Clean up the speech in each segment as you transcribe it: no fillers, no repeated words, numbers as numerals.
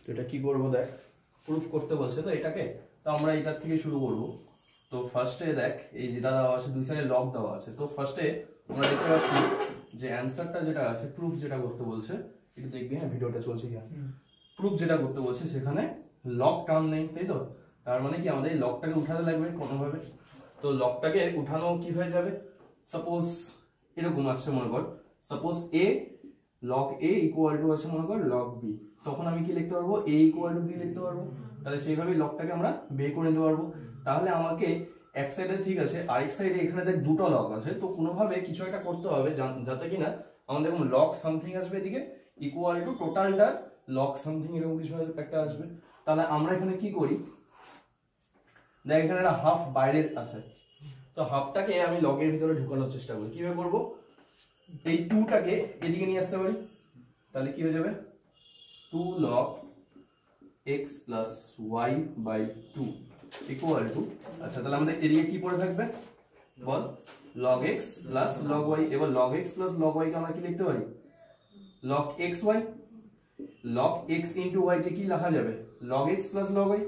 তো এটা কি করব দেখ, প্রুফ করতে বলছে তো এটাকে, তো আমরা এটার থেকে শুরু করব। তো ফার্স্টে দেখ এই যেটা দেওয়া আছে দুই সাইডে লক দেওয়া আছে, তো ফার্স্টে আমরা দেখতে পাচ্ছি যে অ্যানসারটা যেটা আছে প্রুফ যেটা করতে বলছে, একটু দেখবি হ্যাঁ ভিডিওটা চলছে কি, প্রুফ যেটা করতে বলছে সেখানে লক টার্ম নেই, তাই তো? তার মানে কি আমাদের এই লকটাকে উঠাতে লাগবে কোনোভাবে। তো লকটাকে উঠানো কি হয়ে যাবে, সাপোজ এরকম আসছে মনে কর, সাপোজ এ লক এ ইকুয়াল টু আছে মনে কর লক বি, তখন আমি কি লিখতে পারবো, এ ইকুয়াল টু বি লিখতে পারবো। তাহলে সেইভাবে লকটাকে আমরা বের করে নিতে পারবো। তাহলে আমাকে এক সাইডে ঠিক আছে, আরেক সাইডে এখানে দেখ দুটো লক আছে, তো কোনোভাবে কিছু একটা করতে হবে যাতে কিনা আমাদের এরকম লক সামথিং আসবে এদিকে ইকুয়াল টু টোটালটা লক সামথিং এরকম কিছু একটা আসবে। তাহলে আমরা এখানে কি করি, দেখ এখানে একটা হাফ বাইরে আছে, তো হাফটাকে আমি লগের ভিতরে ঢুকানোর চেষ্টা করি। কিভাবে করবো, এই টুটাকে এদিকে নিয়ে আসতে পারি, তাহলে কি হয়ে যাবে 2 log x plus y by 2 equal to, আচ্ছা তাহলে আমাদের এদিকে কি পড়ে থাকবে বল, log x plus log y। এবার log x plus log y কে আমরা কি লিখতে পারি, log xy। log x into y কে কি লেখা যাবে, log x plus log y।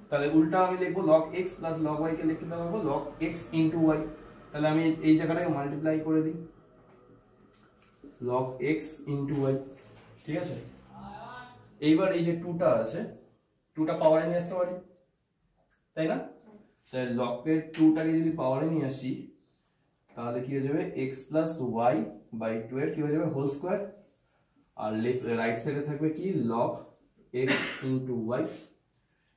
তাহলে উল্টা আমি লিখবো log x plus log y কে লিখতে পারবো log x into y। তাহলে আমি এই জায়গাটাকে মাল্টিপ্লাই করে দিই log x into y, ঠিক আছে। এইবার এই যে 2টা আছে, 2টা পাওয়ারে নিয়ে আসতে পারি, তাই না? তাহলে log এর 2টাকে যদি পাওয়ারে নিয়ে আসি তাহলে কি হয়ে যাবে x plus y by 2 এর কি হয়ে যাবে হোল স্কয়ার, আর রাইট সাইডে থাকবে কি log x into y।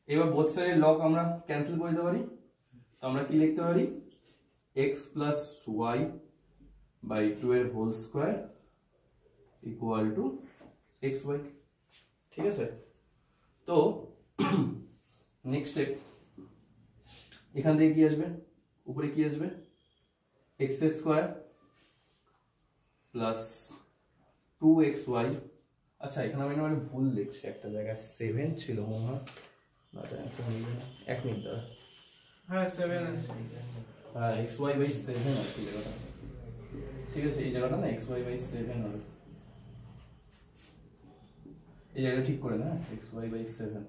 এবার বোথ সাইডের log আমরা ক্যান্সেল করে দিতে পারি, তো আমরা কি লিখতে পারি x plus y by 2 এর whole square equal to xy, ঠিক আছে। তো নেক্সট স্টেপ, এখান থেকে কি আসবে, উপরে কি আসবে x স্কয়ার প্লাস 2xy। আচ্ছা এখানে আমি মানে ভুল লিখছি, একটা জায়গায় 7 ছিল মনে হয়, না এক মিনিট দাঁড়া, হ্যাঁ 7 আছে, হ্যাঁ xy বাই 7 আছে এই জায়গাটা, ঠিক আছে। এই জায়গাটা না xy বাই 7 হবে, এই জায়গাটা ঠিক করে না xy বাই 7,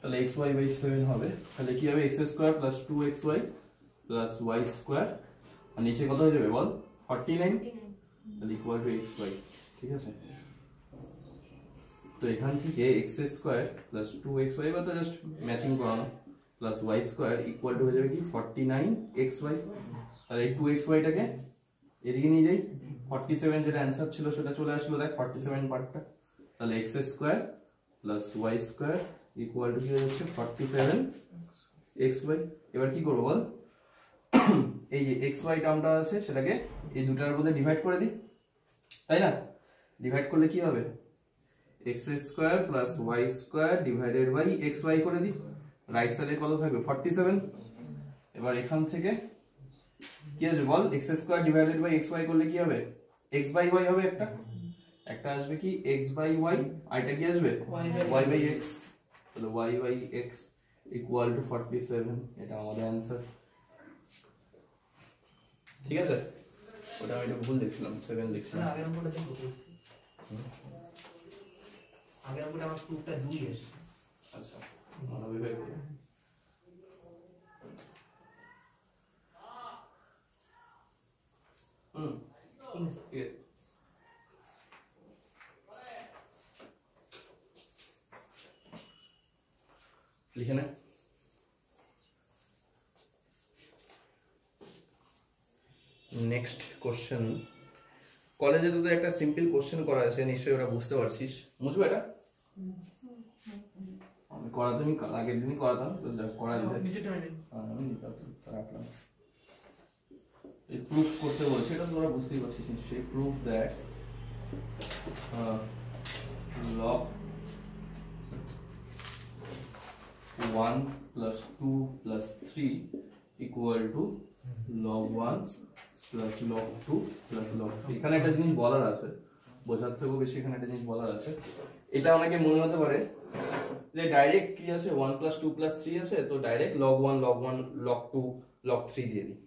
তাহলে xy বাই 7 হবে। তাহলে কি হবে x square plus 2xy plus y square, আর নিচে কত হয়ে যাবে বল 49, তাহলে ইকুয়াল টু xy, ঠিক আছে। তো এখান থেকে x স্কয়ার প্লাস 2xy বা তো জাস্ট ম্যাচিং করানো plus y square equal two হয়ে যাবে কি 49xy। তাহলে এই 2xy টাকে এদিকে নিয়ে যাই, 47 যেটা অ্যানসার ছিল সেটা চলে আসলো দেখ 47 পার্টটা। তাহলে x square plus y square equal two কি হয়ে যাচ্ছে 47xy। এবার কি করব বল, এই যে xy টার্মটা আছে সেটাকে এই দুটার মধ্যে ডিভাইড করে দিই, তাই না? ডিভাইড করলে কি হবে x square plus y square divided by xy করে দিই, রাইট সাইডে কত থাকবে 47। এবার এখান থেকে কি আসবে বল, x square divided by xy করলে কি হবে x বাই y হবে, একটা আসবে কি x বাই y, আর এটা কি আসবে y বাই x। তাহলে y by x equal to 47, এটা আমাদের অ্যানসার, ঠিক আছে। ওটা আমি ভুল লিখছিলাম 7 লিখছিলাম, আগের নম্বরটা দেখো, আগের নম্বরটা আমার প্রুফটা 2 এসে, আচ্ছা আমরা ওইভাবে করি। ঠিক আছে, লিখে নে। নেক্সট কোশ্চেন, কলেজে তো একটা সিম্পল কোশ্চেন করা আছে, নিশ্চয়ই ওটা বুঝতে পারছিস, বুঝবো এটা আমি করাতাম, আগের দিনই করাতাম, তো করা যায় আমি রাখলাম। এই প্রুফ করতে বলছে, এটা তোমরা বুঝতেই পারছিস নিশ্চয়ই। Proof that log 1 plus 2 plus 3 equal to log 1 plus log 2 plus log 3। এখানে একটা জিনিস বলার আছে, বোঝার থেকেও বেশি এখানে একটা জিনিস বলার আছে। এটা অনেকে মনে হতে পারে যে ডাইরেক্ট কি আছে 1 plus 2 plus 3 আছে, তো direct log 1 log 1 log 2 log 3 দিয়ে দিই,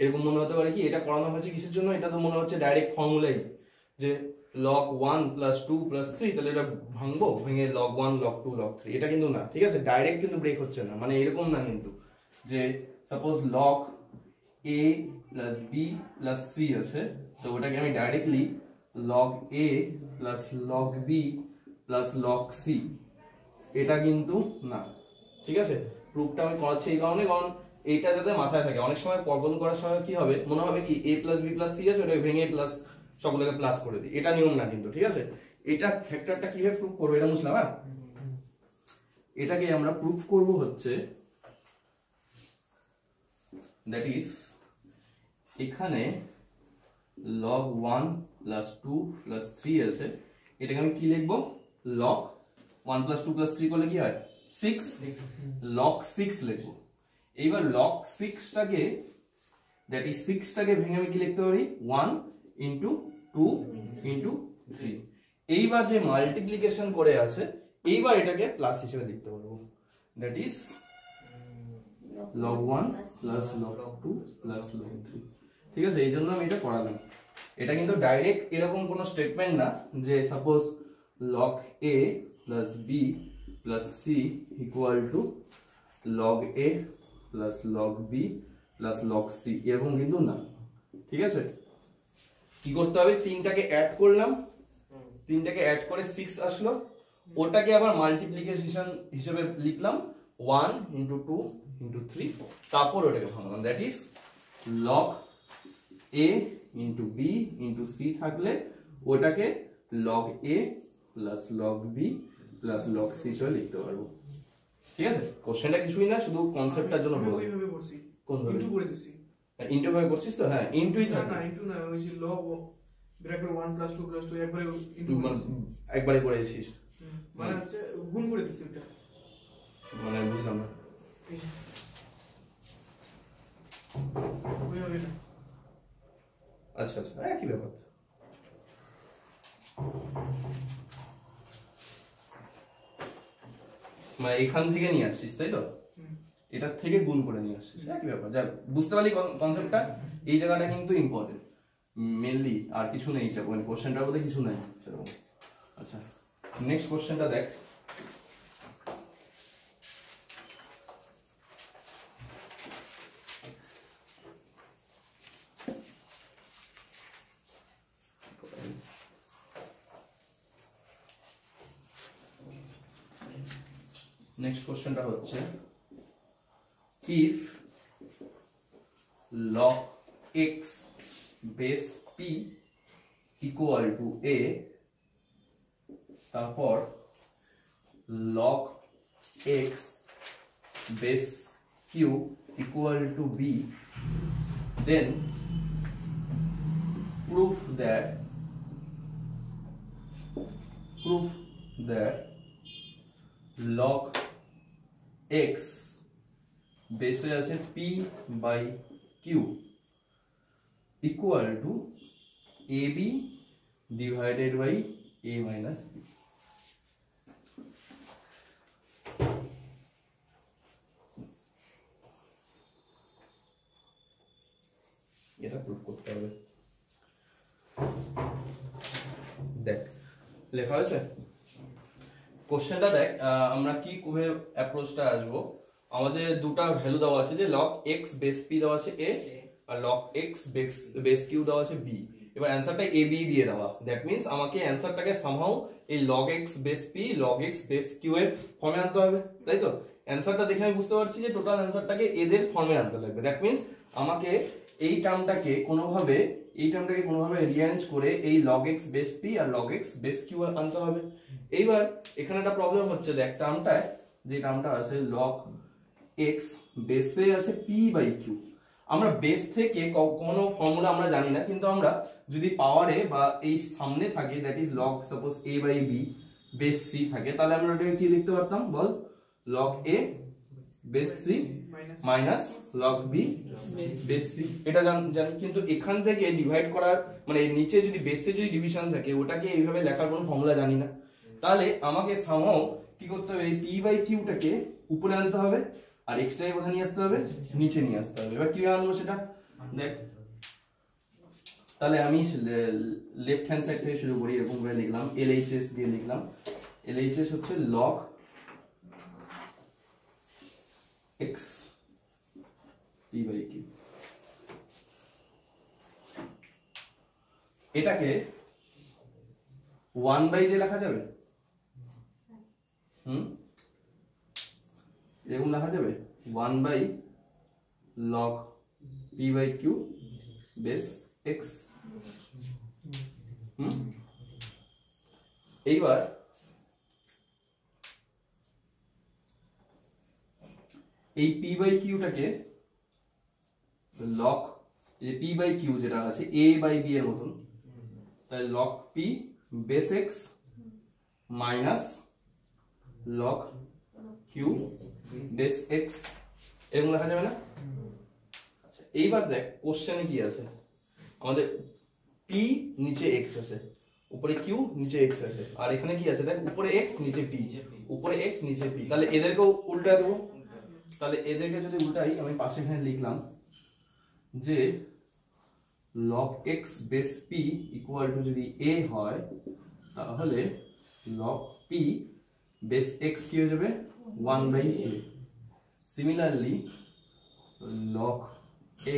এরকম মনে হতে পারে। কি এটা করানো হচ্ছে কিসের জন্য, এটা তো মনে হচ্ছে ডাইরেক্ট ফর্মুলাই, যে log 1 প্লাস 2 প্লাস 3, তাহলে এটা ভাঙবো, ভেঙে log 1 log 2 log 3, এটা কিন্তু না, ঠিক আছে? ডাইরেক্ট কিন্তু ব্রেক হচ্ছে না, মানে এরকম না কিন্তু যে suppose log a plus b plus c আছে, তো ওটাকে আমি directly log a plus log b plus log c, এটা কিন্তু না, ঠিক আছে? প্রুফটা আমি করাচ্ছি এই কারণে, কারণ এইটা যাতে মাথায় থাকে। অনেক সময় প্রবলেম করার সময় কি হবে, মনে হবে কি a plus b plus c আছে, ওটাকে ভেঙে প্লাস সকলকে প্লাস করে দিই, এটা নিয়ম না কিন্তু, ঠিক আছে? এটা ফ্যাক্টরটা কিভাবে প্রুফ করবো এটা বুঝলাম। হ্যাঁ, এটাকে আমরা প্রুফ করব হচ্ছে দ্যাট ইজ এখানে log 1 প্লাস 2 প্লাস 3 আছে, এটাকে আমি কি লিখবো, log 1 প্লাস 2 প্লাস 3 করলে কি হয় 6, log 6 লিখবো। এইবার log 6টাকে দ্যাট ইজ 6টাকে ভেঙে আমি কি লিখতে পারি 1 ইনটু 2 ইনটু 3। এইবার যে মাল্টিপ্লিকেশন করে আছে, এইবার এটাকে প্লাস হিসেবে লিখতে পারবো, that is log 1 plus log 2 plus log 3, ঠিক আছে? এই জন্য আমি এটা করালাম। এটা কিন্তু ডাইরেক্ট এরকম কোনো স্টেটমেন্ট না যে suppose log a plus b plus c equal to log a plus log b plus log c, এরকম কিন্তু না, ঠিক আছে? কি করতে হবে, তিনটাকে অ্যাড করলাম, তিনটাকে অ্যাড করে 6 আসলো, ওটাকে আবার মাল্টিপ্লিকেশন হিসেবে লিখলাম 1 ইনটু 2 ইনটু 3, তারপর ওটাকে ভাঙলাম, that is log a into b into c থাকলে ওটাকে log a plus log b plus log c হিসেবে লিখতে পারবো, ঠিক আছে? কোশ্চেনটা কিছুই না, শুধু কনসেপ্টটার জন্য বলবো। ওইভাবে করছি, কোন ভাবে ইনটু করে দিছি, ইনটু ভাবে করছিস তো? হ্যাঁ, ইনটুই না থাকে, না ইনটু না, ওই যে log ব্র্যাকেট 1 প্লাস 2 প্লাস 2 একবারে ইনটু একবারে করে দিছিস, মানে হচ্ছে গুণ করে দিছি ওটা, মানে বুঝলাম না। ওইভাবে না, আচ্ছা আচ্ছা, একই ব্যাপার। মানে এখান থেকে নিয়ে আসছিস তাই তো, এটার থেকে গুণ করে নিয়ে আসছিস, একই ব্যাপার। যা বুঝতে পারলি কনসেপ্টটা, এই জায়গাটা কিন্তু ইম্পর্টেন্ট মেনলি, আর কিছু নেই, মানে কোশ্চেনটার মধ্যে কিছু নেই সেরকম। আচ্ছা, নেক্সট কোশ্চেনটা দেখ। নেক্সট কোশ্চেনটা হচ্ছে if log x base p equal to a, তারপর log x base q equal to b, then prove that log x বেসে আছে p by q equal to ab divided by a minus b। এটা proof করতে হবে। দেখ লেখা হয়েছে কোশ্চেনটা, দেখ আমরা কি করে অ্যাপ্রোচটা আসবো। আমাদের দুটো ভ্যালু দেওয়া আছে, যে log x বেস p দেওয়া আছে a আর log x বেস q দেওয়া আছে b। এবার অ্যানসারটা a b দিয়ে দেওয়া, দ্যাট মিন্স আমাকে অ্যানসারটাকে সামহাউ এই log x base p log x base q এর ফর্মে আনতে হবে, তাই তো? অ্যানসারটা দেখে আমি বুঝতে পারছি যে টোটাল অ্যানসারটাকে এদের ফর্মে আনতে লাগবে, দ্যাট মিন্স আমাকে এই টার্মটাকে কোনোভাবে রিঅ্যারেঞ্জ করে এই log x বেস p আর log x বেস q আনতে হবে। এইবার এখানে একটা প্রবলেম হচ্ছে, দেখ টার্মটায় যে টার্মটা আছে log x বেসে আছে p বাই q, আমরা বেস থেকে কোনো ফর্মুলা আমরা জানি না, কিন্তু আমরা যদি পাওয়ারে বা এই সামনে থাকে that is log suppose a by b base c থাকে, তাহলে আমরা ওটাকে কি লিখতে পারতাম বল, log a base c minus log b base c, এটা জানি। কিন্তু এখান থেকে ডিভাইড করার মানে নিচে যদি বেসে যদি ডিভিশন থাকে, ওটাকে এইভাবে লেখার কোনো ফর্মুলা জানি না, তাহলে আমাকে সামহাউ কি করতে হবে, এই p বাই q টাকে উপরে আনতে হবে আর x টাকে কোথায় নিয়ে আসতে হবে, নিচে নিয়ে আসতে হবে। এবার কিভাবে আনবো সেটা দেখ, তাহলে আমি লেফট হ্যান্ড সাইড থেকে শুরু করি, এরকম করে লিখলাম, LHS দিয়ে লিখলাম। LHS হচ্ছে log x p by q। এটাকে 1 বাই দিয়ে লেখা যাবে, এরকম লেখা যাবে 1 by log p by q base x। এইবার এই p by q টাকে log এই p by q যেটা আছে a by b এর মতন, তাই log p base x minus log q base x এরকম লেখা যাবে না? আচ্ছা, এইবার দেখ কোশ্চেনে কি আছে, আমাদের p নিচে x আছে, উপরে q নিচে x আছে, আর এখানে কি আছে দেখ, উপরে x নিচে p, উপরে x নিচে p, তাহলে এদেরকেও উল্টা দেবো। তাহলে এদেরকে যদি উল্টাই, আমি পাশে এখানে লিখলাম যে log x base p equal to যদি a হয়, তাহলে log p বেস x কি হয়ে যাবে 1 by a। Similarly log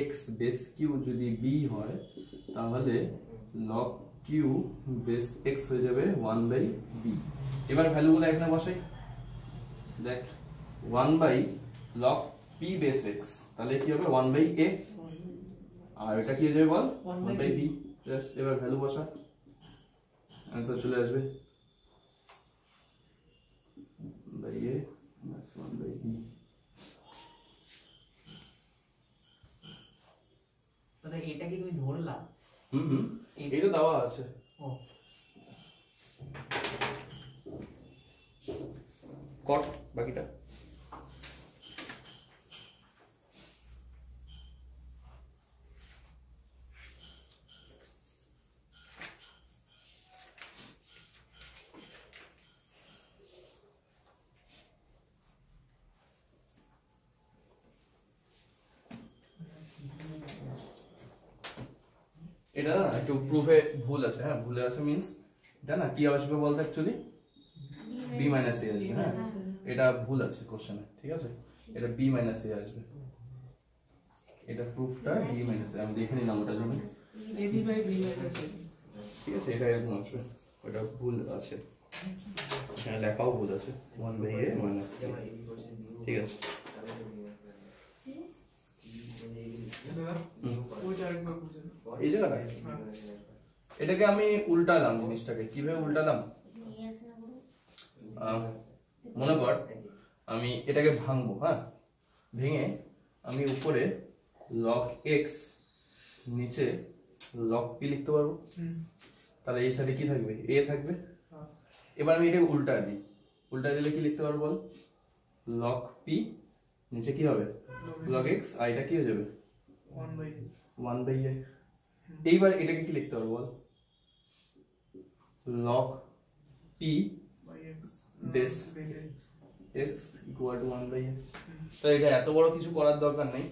x base q যদি b হয়, তাহলে log q বেস x হয়ে যাবে 1 বাই b। এবার ভ্যালুগুলো এখানে বসাই, দেখ 1 by log p base x, তাহলে কি হবে 1 বাই a, আর এটা কি হয়ে যাবে বল 1 বাই b। জাস্ট এবার ভ্যালু বসা, आंसर চলে আসবে by a minus 1 by b। তাহলে এটা কি তুমি ধরলা? এই তো দেওয়া আছে। ও কট বাকিটা এটা না একটু প্রুফে ভুল আছে, হ্যাঁ ভুলে আছে মিন্স এটা না কি আসবে বলতে অ্যাকচুয়ালি b মাইনাস a আসবে, হ্যাঁ এটা ভুল আছে কোশ্চেনে, ঠিক আছে, এটা b মাইনাস a আসবে, এটা প্রুফটা b মাইনাস a, আমি দেখে নিলাম ওটার জন্য, ab by b minus a। ঠিক আছে, এটা এরকম আসবে, ওটা ভুল আছে, হ্যাঁ লেখাও ভুল আছে 1 বাই a মাইনাস b, ঠিক আছে। ওইটা আরেকবার বুঝেন। এই জায়গাটায় এটাকে আমি উল্টালাম, জিনিসটাকে কিভাবে উল্টালাম, মনে কর আমি এটাকে ভাঙবো, হ্যাঁ ভেঙে আমি উপরে log x নিচে log p লিখতে পারবো, তাহলে এই সাইডে কি থাকবে a থাকবে। এবার আমি এটাকে উল্টা দিই, উল্টা দিলে কি লিখতে পারবো বল, log p নিচে কি হবে log x, আর এটা কি হয়ে যাবে 1 বাই a। এইবার এটাকে কি লিখতে পারবো বল, log p base x equal to 1 by a। তো এটা এত বড় কিছু করার দরকার নেই,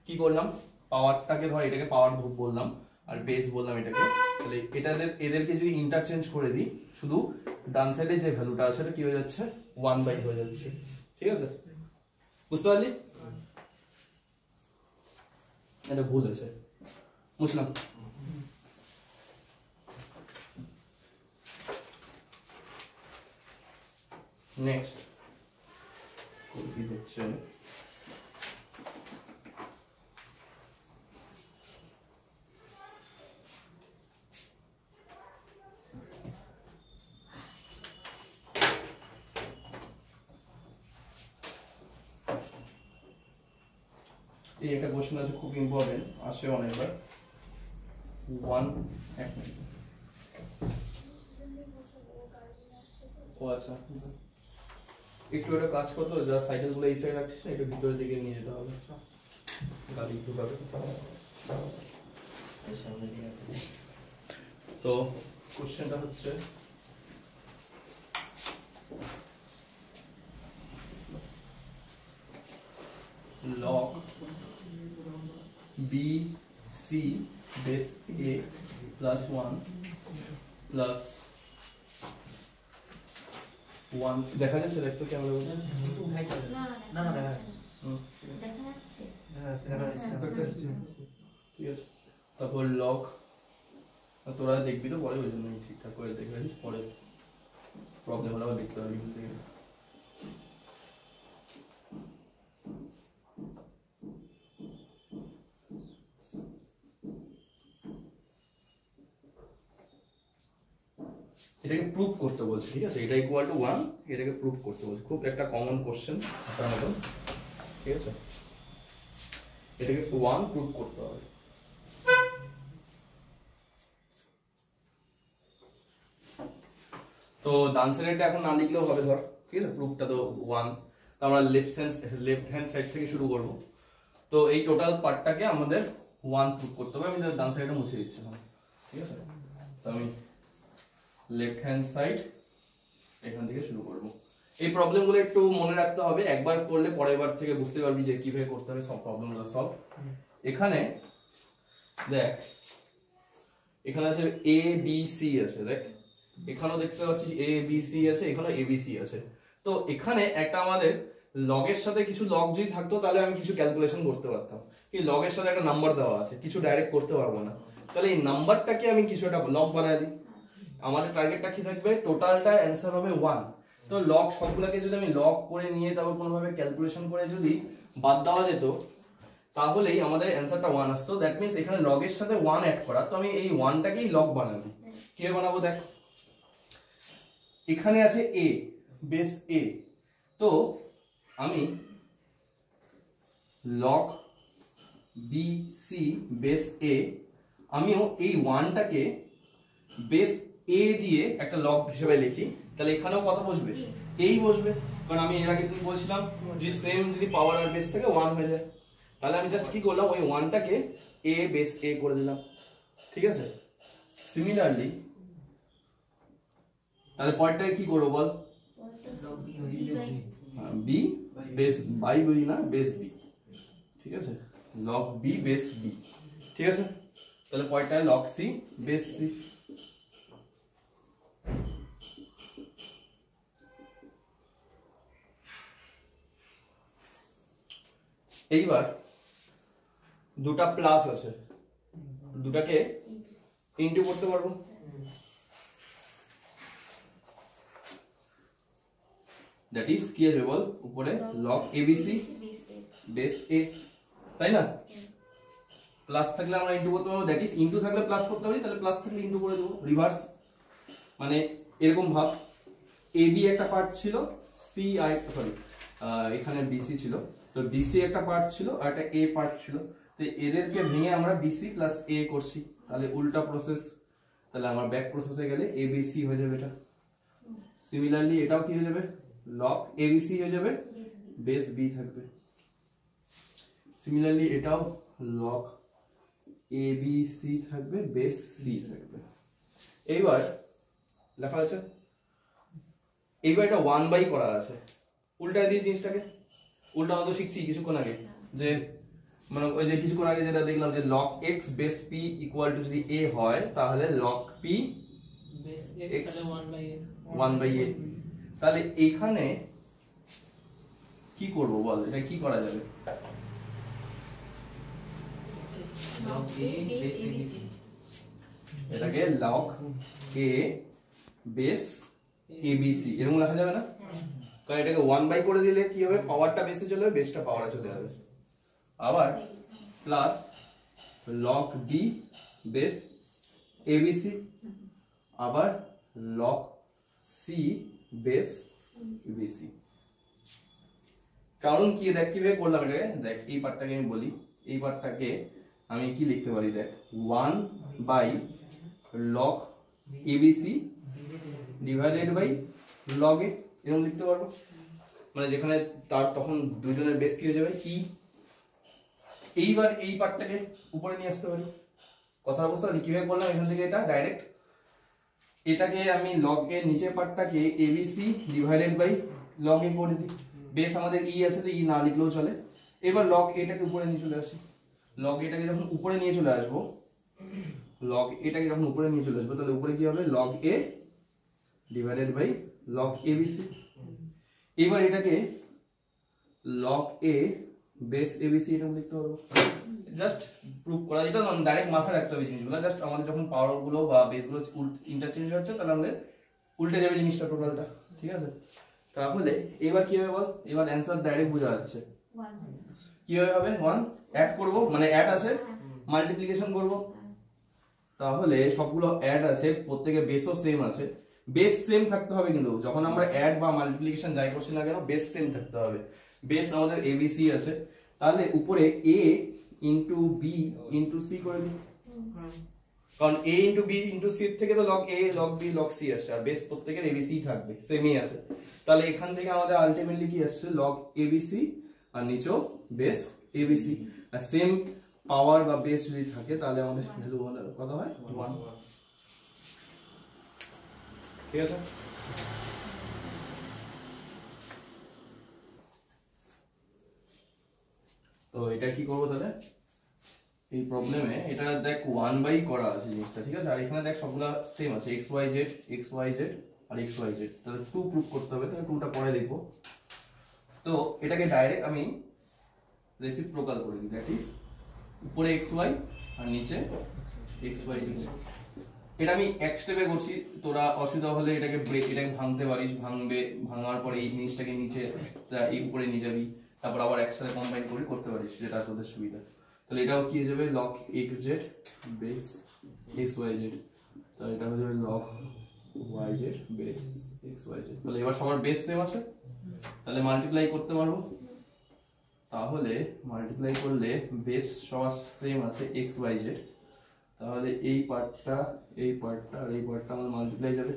কি করলাম পাওয়ারটাকে ধর এটাকে পাওয়ার বললাম আর বেস বললাম এটাকে, তাহলে এদেরকে যদি ইন্টারচেঞ্জ করে দিই, শুধু ডান সাইডে যে ভ্যালুটা আছে সেটা কি হয়ে যাচ্ছে 1 বাই হয়ে যাচ্ছে, ঠিক আছে, বুঝতে পারলি? এটা ভুল আছে, বুঝলাম। নেক্সট কি হচ্ছে, এই একটা কোশ্চেন আছে খুব ইম্পর্টেন্ট, আসে অনেকবার, 1 এক মিনিট, ও আচ্ছা একটু একটা কাজ করতো, যা সাইকেল গুলো এই সাইড রাখছিস না, একটু ভিতরের দিকে নিয়ে যেতে হবে, গাড়ি ঢুকাবে। তো কোশ্চেনটা হচ্ছে log b c base p a plus 1 plus 1 দেখা যাচ্ছে দেখো কেমন লাগছে একটু উঠাই চলে না না দেখা দেখা যাচ্ছে ঠিক আছে তারপর লগ তোরা দেখবি তো পরে ওই জন্য ঠিকঠাক করে দেখে রাখিস পরে প্রবলেম হলে আবার দেখতে পারবি কিন্তু এটাকে প্রুভ করতে বলছে ঠিক আছে এটা ইকুয়াল টু 1 এটাকে প্রুভ করতে বলছে খুব একটা কমন কোশ্চেন আপনার মতন ঠিক আছে এটাকে 1 প্রুভ করতে হবে তো ডান সাইডটা এখন না লিখলেও হবে ধর ঠিক আছে প্রুফটা তো 1 তো আমরা লেফট হ্যান্ড সাইড থেকে শুরু করব তো এই টোটাল পার্টটাকে আমাদের 1 প্রুভ করতে হবে আমি ডান সাইডটা মুছে দিচ্ছি ঠিক আছে তো আমি লেফট হ্যান্ড সাইড এখান থেকে শুরু করব এই প্রবলেমগুলো একটু মনে রাখতে হবে একবার করলে পরের বার থেকে বুঝতে পারবি যে কিভাবে করতে হবে সব প্রবলেমগুলো সলভ এখানে দেখ এখানে আছে এ বি সি আছে দেখ এখানেও দেখতে পাচ্ছিস এ বি সি আছে এখানেও এ বি সি আছে তো এখানে একটা আমাদের লগের সাথে কিছু লগ যদি থাকতো তাহলে আমি কিছু ক্যালকুলেশন করতে পারতাম কি লগের সাথে একটা নাম্বার দেওয়া আছে কিছু ডাইরেক্ট করতে পারবো না তাহলে এই নাম্বারটাকে আমি কিছু একটা লগ বানায় দিই আমাদের টার্গেটটা কি থাকবে টোটালটা অ্যানসার হবে 1 তো লগ সবগুলোকে যদি আমি লগ করে নিয়ে তারপর কোনোভাবে ক্যালকুলেশন করে যদি বাদ দেওয়া যেত তাহলেই আমাদের অ্যানসারটা 1 আসতো দ্যাট মিন্স এখানে লগের সাথে 1 অ্যাড করা তো আমি এই 1টাকেই লগ বানাবো কিভাবে বানাবো দেখ এখানে আছে a বেস a তো আমি log bc বেস a আমিও এই 1টাকে বেস a দিয়ে একটা log হিসেবে লিখি তাহলে এখানেও কত বসবে এই বসবে কারণ আমি এর আগে তুমি বলছিলাম যে সেম যদি পাওয়ার আর বেস থেকে 1 হয়ে যায় তাহলে আমি জাস্ট কি করলাম ওই 1টাকে a বেস a করে দিলাম ঠিক আছে সিমিলারলি তাহলে পয়েন্টটাকে কি করব বল b বেস বাই বি না বেস b ঠিক আছে log b বেস b ঠিক আছে তাহলে পয়েন্টটা log c বেস c এইবার দুটা প্লাস আছে দুটাকে ইনটু করতে পারবো দ্যাট ইজ কি আসবে বল উপরে log abc বেস a তাই না প্লাস থাকলে আমরা ইনটু করতে পারবো দ্যাট ইজ ইনটু থাকলে প্লাস করতে পারি তাহলে প্লাস থাকলে ইনটু করে দেবো রিভার্স মানে এরকম ভাব ab একটা পার্ট ছিল c আর সরি এখানে bc ছিল তো bc একটা পার্ট ছিল আর একটা a পার্ট ছিল তো এদেরকে ভেঙে আমরা bc প্লাস a করছি তাহলে উল্টা প্রসেস তাহলে আমার ব্যাক প্রসেসে গেলে abc হয়ে যাবে এটা সিমিলারলি এটাও কি হয়ে যাবে log abc হয়ে যাবে বেস b থাকবে সিমিলারলি এটাও log abc থাকবে বেস c থাকবে এইবার লেখা আছে এইবার এটা 1 বাই করা আছে উল্টা দিয়ে জিনিসটাকে উল্টা আমরা তো শিখছি কিছুক্ষণ আগে যে মানে ওই যে কিছুক্ষণ আগে যেটা দেখলাম যে log x base p equal to যদি a হয় তাহলে log p বেস x তাহলে 1 বাই a তাহলে এখানে কি করব বল এটা কি করা যাবে log a বেস abc এটাকে log a বেস abc এরকম লেখা যাবে না কারণ এটাকে 1 বাই করে দিলে কি হবে পাওয়ারটা বেশি চলে যাবে বেসটা পাওয়ারে চলে যাবে আবার plus log b base abc আবার log c বেস abc কারণ কি দেখ কিভাবে করলাম এটাকে দেখ এই পার্টটাকে আমি বলি এই পার্টটাকে আমি কি লিখতে পারি দেখ 1 by log abc divided by log a এরকম লিখতে পারবো মানে যেখানে তার তখন দুজনের বেস কি হয়ে যাবে e এইবার এই পার্টটাকে উপরে নিয়ে আসতে পারি কথা বুঝতে পারলি কিভাবে করলাম এখান থেকে এটা ডাইরেক্ট এটাকে আমি log এর নিচের পার্টটাকে abc divided by log a করে দিই বেস আমাদের e আছে তো e না লিখলেও চলে এবার log a টাকে উপরে নিয়ে চলে আসি log a টাকে যখন উপরে নিয়ে চলে আসবো লগ এটাকে যখন উপরে নিয়ে চলে আসবে তাহলে উপরে কি হবে log A divided by log ABC. এবার এটাকে লগ এ বেস এবিসি এটা লিখতে পারবো। জাস্ট প্রুফ করা, এটা ডাইরেক্ট মাথায় রাখতে হবে জিনিসগুলো। জাস্ট আমাদের যখন পাওয়ার গুলো বা বেস গুলো ইন্টারচেঞ্জ হচ্ছে তাহলে আমাদের উল্টে যাবে জিনিসটা টোটালটা, ঠিক আছে? তাহলে এবার কি হবে বল, এবার অ্যান্সার ডাইরেক্ট বোঝা যাচ্ছে। কিভাবে হবে? 1 অ্যাড করব, মানে অ্যাড আছে, মাল্টিপ্লিকেশন করব। তাহলে সবগুলো অ্যাড আছে, প্রত্যেকে বেসও সেম আছে। বেস সেম থাকতে হবে কিন্তু যখন আমরা অ্যাড বা মাল্টিপ্লিকেশন যাই করছি না কেন, বেস সেম থাকতে হবে। বেস আমাদের এবিসি আছে, তাহলে উপরে a into B into C করে দিই, কারণ a into B into C থেকে তো log a log b log c আসছে, আর বেস প্রত্যেকের এবিসি থাকবে, সেমই আছে। তাহলে এখান থেকে আমাদের আলটিমেটলি কি আসছে, লগ এবিসি, আর নিচেও বেস এবিসি। আর সেম পাওয়ার বা বেস যদি থাকে তাহলে আমাদের ভ্যালু কত হয়? 1। ঠিক আছে? তো এটা কি করবো তাহলে এই প্রবলেমে? এটা দেখ 1 করা আছে জিনিসটা, ঠিক আছে? আর এখানে দেখ সবগুলা সেম আছে, এক্স ওয়াই জেড আর এক্স ওয়াই জেড। তাহলে 2 প্রুফ করতে হবে, তাহলে 2টা পরে দেখবো। তো এটাকে ডাইরেক্ট আমি রেসিপ্রোকাল করে দিই, দ্যাট ইজ উপরে এক্স ওয়াই আর নিচে এক্স ওয়াই জেড। এটা আমি এক স্টেপে করছি, তোরা অসুবিধা হলে এটাকে ভাঙতে পারিস, ভাঙার পরে এই জিনিসটাকে নিচে এই উপরে নিয়ে যাবি, তারপর আবার একসাথে কম্বাইন করে করতে পারিস, যেটা তোদের সুবিধা। তাহলে এটাও কি হয়ে যাবে, log X Z base X Y Z. তাহলে এটা হয়ে যাবে log Y Z base X Y Z. তাহলে এবার সবার বেস সেম আছে, তাহলে মাল্টিপ্লাই করতে পারবো। তাহলে মাল্টিপ্লাই করলে বেস সবার সেম আছে এক্স ওয়াই জেড, তাহলে এই পার্টটা আর এই পার্টটা আমাদের মাল্টিপ্লাই যাবে,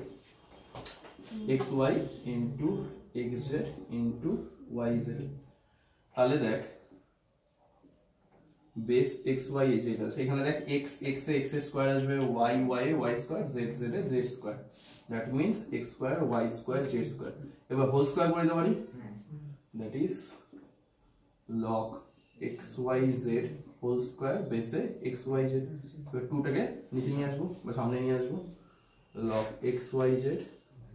X Y into X Z into Y Z. তাহলে দেখ বেস এক্স ওয়াই জেড আছে, এখানে দেখ এক্স এক্স এ এক্স স্কোয়ার আসবে, ওয়াই ওয়াই এ ওয়াই স্কোয়ার, জেড জেড এ Z square, that means X square Y square Z square. এবার হোল স্কোয়ার করে দিতে পারি, that is log X Y Z whole square বেসে এক্স ওয়াই জেড। এবার 2টাকে নিচে নিয়ে আসবো বা সামনে নিয়ে আসবো, log X Y Z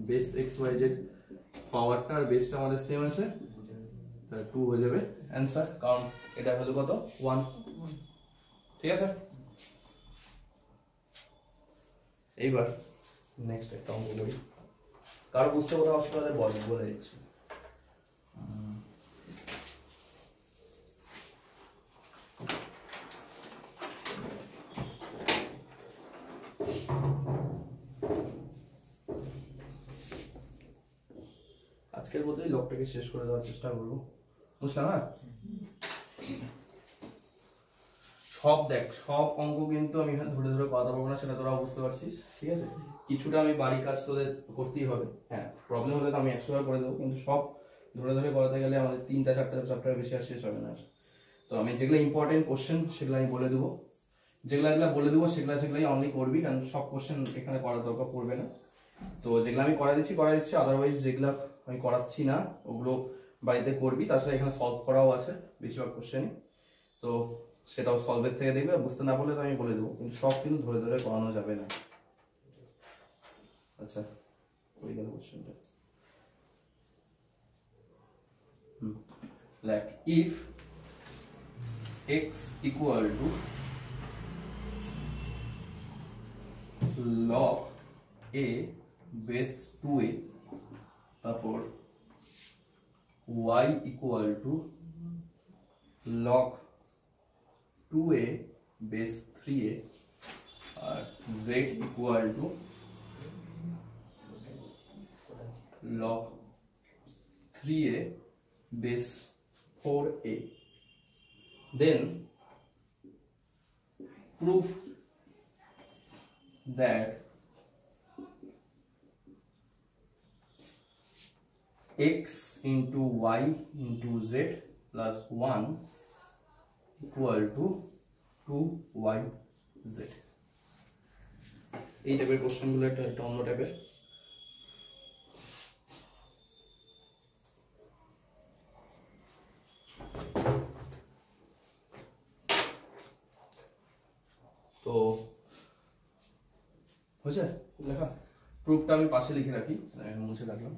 base X Y Z. পাওয়ারটা আর বেসটা আমাদের সেম আছে, তাহলে 2 হয়ে যাবে অ্যান্সার, কারণ এটা হলো কত 1। ঠিক আছে? এইবার নেক্সট একটা অঙ্ক করি। কার বুঝতে কোথাও অসুবিধা বলে দিচ্ছি। আজকের মতোই লকটাকে শেষ করে দেওয়ার চেষ্টা করবো, বুঝলাম? হ্যাঁ, সব দেখ, সব অঙ্ক কিন্তু আমি ধরে ধরে করাতে পারবো না, সেটা তোরাও বুঝতে পারছিস, ঠিক আছে? কিছুটা আমি বাড়ির কাজ তোদের করতেই হবে। হ্যাঁ, প্রবলেম হলে তো আমি 100 বার করে দেবো, কিন্তু সব ধরে ধরে করাতে গেলে আমাদের 3টা 4টা চ্যাপ্টার বেশি আর শেষ হবে না। তো আমি যেগুলো ইম্পর্টেন্ট কোশ্চেন সেগুলো আমি বলে দেবো, যেগুলো বলে দেবো সেগুলাই অনলি করবি, কারণ সব কোশ্চেন এখানে করার দরকার পড়বে না। তো যেগুলো আমি করা দিচ্ছি, আদারওয়াইজ যেগুলো আমি করাচ্ছি না ওগুলো বাড়িতে করবি। তাছাড়া এখানে সলভ করাও আছে বেশিরভাগ কোশ্চেনই, তো সেটাও সলভের থেকে দেখবে। বুঝতে না পারলে তো আমি বলে দেবো, কিন্তু সব কিন্তু ধরে ধরে করানো যাবে না। আচ্ছা, ওই গেল কোশ্চেনটা। Like if x equal to log a base 2a, তারপর y equal to log 2a base 3a, R z equal to log 3a base 4a. Then prove that x into y into z plus 1 equal to 2yz. এই টাইপের কোশ্চেনগুলো একটা অন্য টাইপের। তো প্রুফটা আমি পাশে লিখে রাখি, মুছে রাখলাম।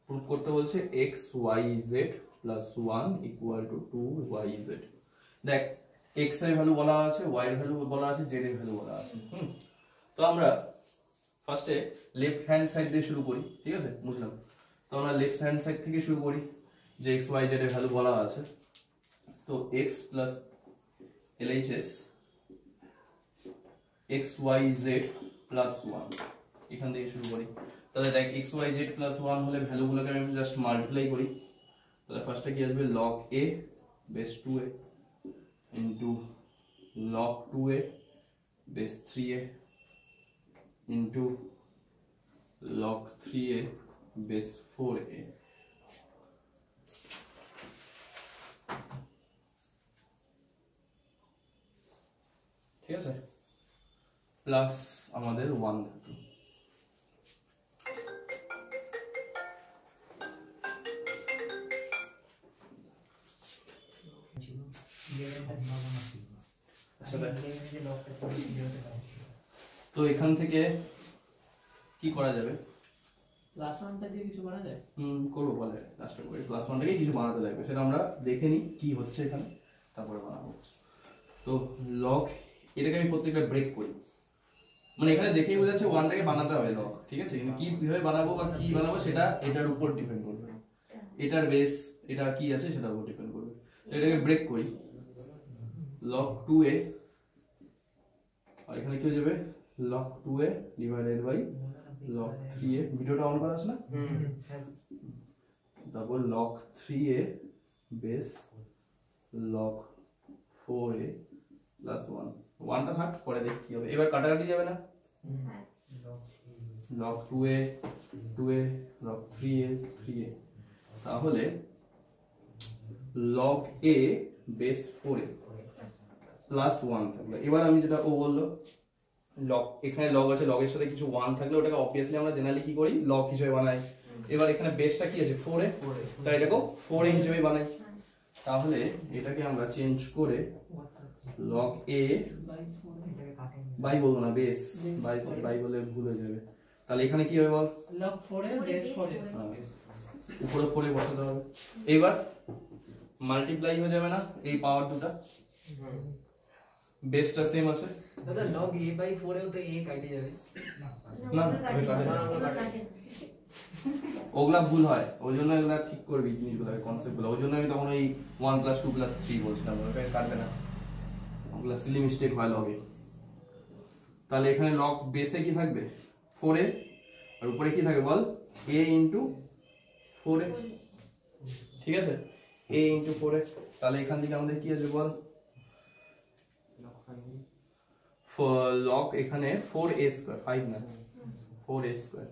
প্রুফ করতে বলছে x y z plus 1 equal to 2yz। দেখ x এর ভ্যালু বলা আছে, y এর ভ্যালু বলা আছে, z এর ভ্যালু বলা আছে। তো আমরা ফার্স্টে লেফট হ্যান্ড সাইড দিয়ে শুরু করি, ঠিক আছে, বুঝলাম। তো আমরা লেফট হ্যান্ড সাইড থেকে শুরু করি, যে x y z এর ভ্যালু বলা আছে। তো x plus LHS x y z plus 1, এখান থেকে শুরু করি। তাহলে দেখ x y z প্লাস 1 হলে ভ্যালুগুলোকে আমি জাস্ট মাল্টিপ্লাই করি। তাহলে ফার্স্টে কি আসবে, log a base 2a into log 2a base 3a into log 3a base 4a। ঠিক আছে, প্লাস আমাদের 1 থাকলো। তো এখান থেকে কি করা যাবে, ক্লাস 1টা দিয়ে কিছু বানা যায়? করবো, বলে লাস্টে করে ক্লাস 1 থেকে কিছু বানাতে লাগবে, সেটা আমরা দেখে নিই কি হচ্ছে এখানে, তারপরে বানাবো। তো লগ এটাকে আমি প্রত্যেকটা ব্রেক করি, মানে এখানে দেখেই বোঝা যাচ্ছে 1টাকে বানাতে হবে লগ, ঠিক আছে, কিন্তু কিভাবে বানাবো বা কি বানাবো সেটা এটার উপর ডিপেন্ড করবে, এটার বেস এটা কি আছে সেটার উপর ডিপেন্ড করবে। তো এটাকে ব্রেক করি, log 2a আর এখানে কি হয়ে যাবে log 2a divided by log 3a। ভিডিওটা অন করা আছে না? তারপর log 3a base log 4a plus 1, 1টা থাক, পরে দেখি কি হবে। এবার কাটাকাটি যাবে না, log 2a 2a log 3a 3a, তাহলে log a base 4a plus 1 থাকলো। এবার আমি যেটা ও বললো লগ, এখানে লগ আছে, লগের সাথে কিছু 1 থাকলে ওটাকে অবভিয়াসলি আমরা জেনারেলি কি করি, লগ হিসেবে বানাই। এবার এখানে বেসটা কি আছে 4a, তাই এটাকে 4a হিসেবে বানাই। তাহলে এটাকে আমরা চেঞ্জ করে log a বাই বলবো না, বেস বাই বলে ভুল হয়ে যাবে। তাহলে এখানে কি হবে বল, log 4 এর বেস 4 এ উপরে 4a বসাতে হবে। এবার মাল্টিপ্লাই হয়ে যাবে না এই পাওয়ার দুটা, বেসটা সেম আছে। দাদা log a by 4 এও তো a কাটে যাবে না ওই কাটে না, ওগুলা ভুল হয়, ওই জন্য এগুলা ঠিক করবি জিনিসগুলো, কনসেপ্টগুলো। ওই জন্য আমি তখন ওই 1 + 2 + 3 বলছিলাম, ওটা কাটবে না, ওগুলা সিলি মিস্টেক হয় লগে। তাহলে এখানে লগ বেসে কি থাকবে 4a, আর উপরে কি থাকবে বল a * 4a, ঠিক আছে, a * 4a। তাহলে এখান থেকে আমাদের কি আসবে বল, log এখানে 4a² 5 না 4a²,